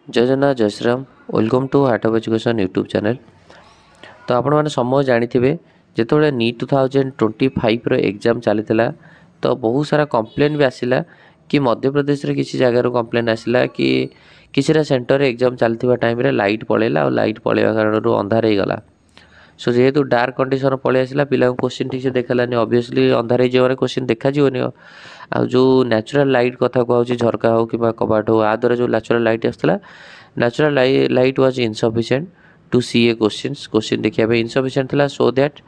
जय जगन्नाथ जय Shriram welcome to heart of education YouTube channel. तो आपण मैंने समझ जानी जिते नीट 2025 एग्जाम चली तो बहुत सारा कंप्लेन भी आसला कि मध्य प्रदेश रे किसी जगार कंप्लेन आसला कि किसी सेंटर एग्जाम चलता टाइम लाइट पलैला और लाइट पलैया कारण अंधार हो गला। सो जेहेतु डार्क कंडीशन पलि आसला पिला क्वेश्चन ठीक से देखालानी ऑब्वियसली अंधार हो क्वेश्चन देखा आ जो नेचुरल लाइट कथा कहूँ झरका हो कि कबाट हो आ द्वारा जो नेचुरल लाइट आसला natural light was insufficient to see a question देखा इनसफिशिएंट था सो दैट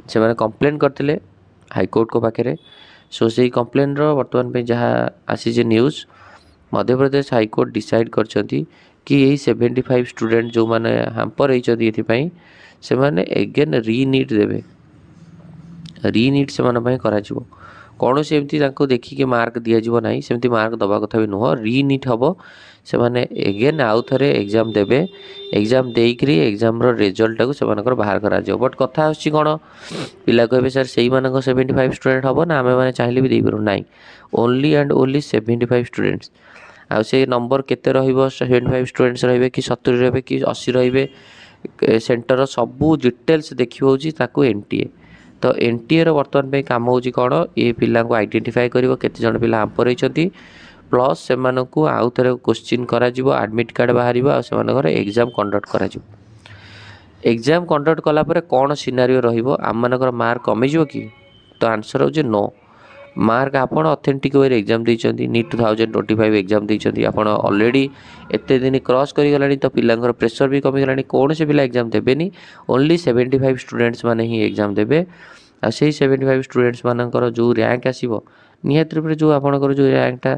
से कंप्लेन करते हाईकोर्ट को पाखे। सो से कंप्लेन बर्तमान जहाँ आसी news Madhya Pradesh high court decide करछंती कि यही 75 स्टूडेंट जो माने हाम्पर होती से माने एगेन रीनीट देवे रीनीट से माने करा जिवो कौन से एमती देखिए मार्क दि जाव ना सेमती मार्क दबा कथा भी नुह रीनीट हम से माने एगेन आउ थे एग्जाम देवे एग्जाम देकरी एग्जाम रिजल्ट से बाहर करा बट कथा आछी कौन पिला कहे सर से 75 स्टूडेंट हम ना आम मैंने चाहिए भी देपारू ना ओनली एंड ओनली 75 स्टूडेंट्स आ से नंबर केते रहिबो 75 स्टूडेंट्स रहिबे कि 70 रहिबे कि 80 रहिबे सेंटर सबू डिटेल्स देखिबो होची ताकू एनटीए तो एनटीए रो वर्तमान पे काम होची कोन ए पिला को आइडेंटिफाई करिवो केते जण पिला आंपर होइछंती प्लस से मानकू आउ थरे क्वेश्चन करा जिवो एडमिट कार्ड बाहरिबो आ से मानकर एग्जाम कंडक्ट करा जिवो एग्जाम कंडक्ट कला परे कोन सिनारियो रहिबो आम मानकर मार्क कमी जिवो कि तो आंसर होची नो मार्क आपड़ ऑथेंटिक वे एग्जाम देइछंती नीट 2025 एग्जाम देइछंती आपड़ ऑलरेडी एते दिन क्रॉस करि गलानी तो पिलांगर प्रेशर भी कमी गलानी कौन से पिला एग्जाम देबेनी ओनली 75 स्टूडेंट्स माने ही एग्जाम देबे आ से 75 स्टूडेंट्स मानकर जो रैंक आसीबो निहत रूप जो आपणकर जो रैंकटा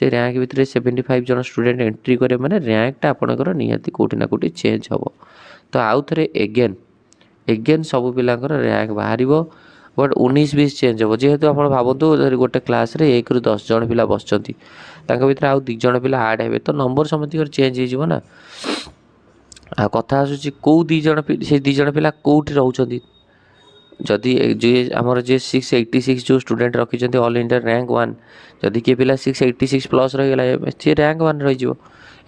से रैंक भितर 75 जन स्टूडेंट एंट्री करे माने रैंकटा आपणकर निहत कोठी ना कोठी चेंज हबो तो आउ थरे एगेन सब पिलांकर रैंक बाहरिबो बट 19-20 चेंज हम जेहेतु आप भावतु गोटे क्लास रे 1 ରୁ 10 जन पिला बसचंती भितर आउ 2 जन पिला आड हेबे तो नंबर समझ चेंज हो ना आ कथा आसुची कौ 2 जन से 2 जन पिला कोठी रहउचंती जदि जे आमर जे 686 जो स्टूडेंट रखिछंती ऑल इंडिया रैंक 1 जदि के पिला 686 प्लस रही गला से रैंक 1 रही जिवो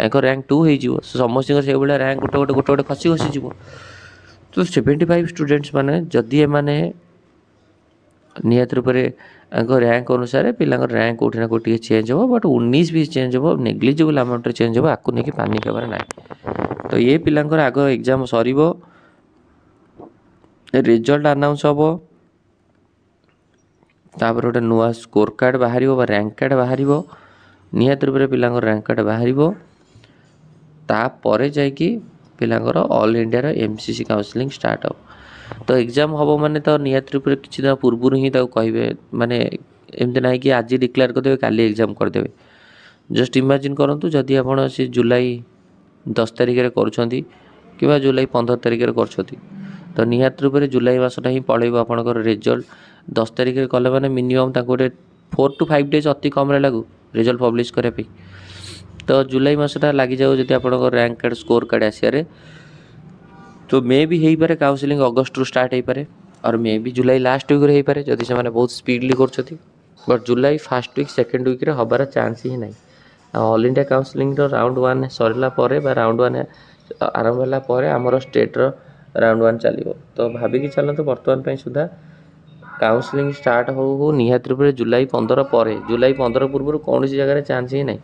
एंकर रैंक 2 हे जिवो समस्त से बेला रैंक गोटे खसी खसी जिवो तो 75 स्टूडेंट्स माने जदि माने निहत रूप से रैंक अनुसार पिला रैंक कोठी ना कोठी चेंज हो बट 19-20 चेंज हो नेग्लिजिबल अमाउंट चेंज हो आपको नहीं पानिक हबार ना तो ये पिला आग एग्जाम सर रिजल्ट अनाउंस हम तापर गोटे नुआ स्कोर कार्ड बाहर रैंक कार्ड बाहर निहत रूप से पिला रैंक कार्ड बाहर तापर जाकि पिलांकर all India MCC counselling start हो तो एग्जाम हम माने तो निहत रूप से किसी दिन पूर्व ही कहे माने एमती ना कि आज डिक्लेयर करदे काली एग्जाम करदे जस्ट इमेजिन करंतु जदि आपण से जुलाई 10 तारिख रे करूछंती कि जुलाई 15 तारिख रे करछंती तो निहत रूप से जुलाई मासटा ही पड़ेब आपंकर रिजल्ट 10 तारिख रे कले माने मिनिमम गोटे 4 to 5 डेज अति कम लागू रिजल्ट पब्लिश करने तो जुलाई मासटा लग जाऊ जब आप रैंक कार्ड स्कोर कार्ड आसियारे तो मे भी हो पारे काउंसलिंग अगस्ट रू स्टार्ट हो पारे और मे भी जुलाई लास्ट वीक हो पारे जदि से बहुत स्पीडली कर बट जुलाई फास्ट वीक सेकेंड वीक रे हबार चांस ही ना ऑल इंडिया काउंसलिंग राउंड 1 सरला राउंड 1 आरंभ होला आमर स्टेट राउंड 1 चलो तो भाविकी चलते बर्तमान सुधा काउंसलिंग स्टार्ट हो निहत रूप से जुलाई 15 पर जुलाई 15 पूर्व कौन सी जगह चांस ही ना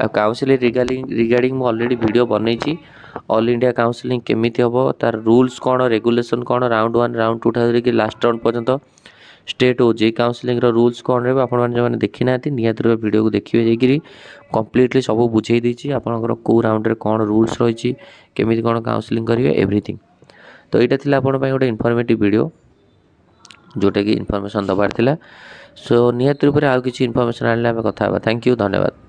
काउंसलिंग रिगार्डिंग मुझे ऑलरेडी वीडियो बनई ऑल इंडिया काउंसलिंग केमी हम तार रूल्स कौन रेगुलेशन कौन राउंड 1 राउंड 2 ठाक लास्ट राउंड पर्यंत स्टेट हो जे काउंसलिंग रूल्स कौन रहा आपने देखी ना निहत रूप वीडियो को देखिए जाकि कंप्लीटली सब बुझे देती आपंकर कौ राउंड रे कौन रूल्स रही केमी कौन काउंसलिंग करेंगे एवरीथिंग तो यहाँ थी आप गोटे इनफॉर्मेटिव वीडियो जोटा कि इनफॉरमेशन दबार थिला सो निहत रूप से आउ किसी इनफॉरमेशन आने आम कथा थैंक यू धन्यवाद।